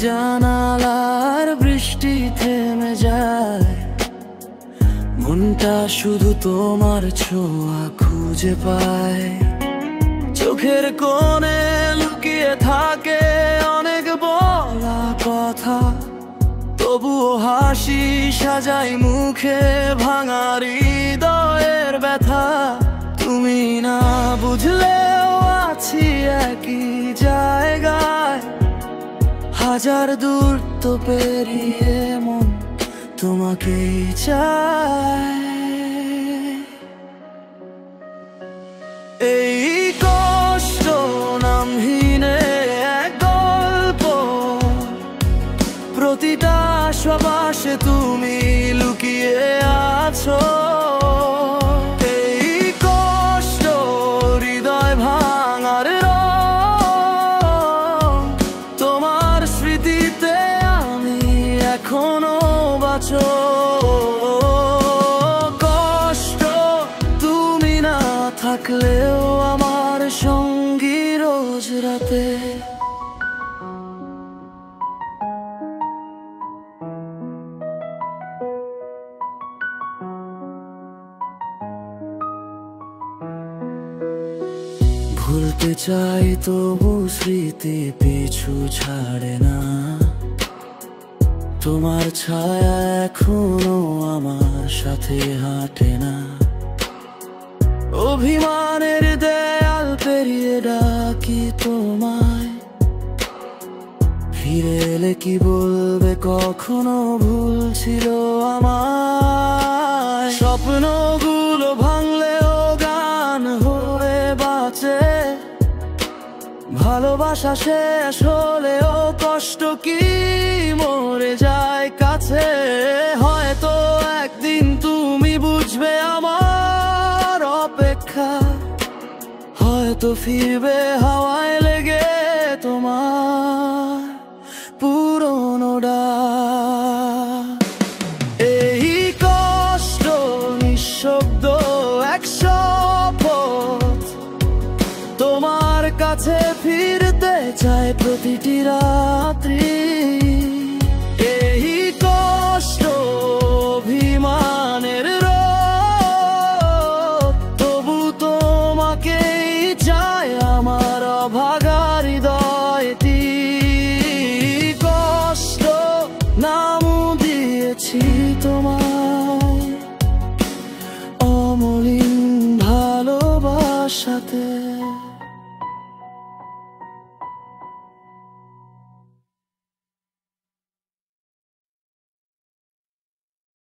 জানালার বৃষ্টি থেমে যায়, মনটা শুধু তোমার ছোঁয়া খুঁজে পায়। চোখের কোণে লুকিয়ে থাকে অনেক বলা কথা, তবুও হাসি সাজাই মুখে ভাঙা হৃদয়ের ব্যথা। তুমি না বুঝলেও আছি একই জায়গায়, হাজার দূর তো পেরিয়ে মন তোমাকেই চায়। এই কষ্ট নামহীন এক গল্প, প্রতিটা শ্বাসে তুমি লুকিয়ে আছো। এই কষ্ট হৃদয় ভাঙার রং, তোমার স্মৃতিতে আমি এখনো বাঁচো। কষ্ট তুমি না থাকলেও আমার সঙ্গী রোজ রাতে। ভুলতে চাই তবু স্মৃতি পিছু ছাড়ে না, তোমার ছায়া এখনো আমার সাথে হাঁটে না। অভিমানের দেয়াল পেরিয়ে ডাকি তোমায়, ফিরে এলে কি বলবে কখনো ভুল ছিল আমার। স্বপ্নগুলো ভাঙলেও গান হয়ে বাঁচে, ভালোবাসা শেষ হলেও কষ্ট কি মরে যায় কাছে। হয়তো একদিন তুমি বুঝবে আমার অপেক্ষা, হয়তো ফিরবে হাওয়ায় লেগে তোমার পুরনো ডাক। এই কষ্ট নিঃশব্দ এক শপথ, তোমার কাছে ফিরতে চাই প্রতিটি রাত্রি। এই কষ্ট অভিমানের রোগ, তবু তোমাকেই চাই আমার অভাগা হৃদয়টি। কষ্ট নাম দিয়েছি তোমায় অমলিন ভালোবাসাতে।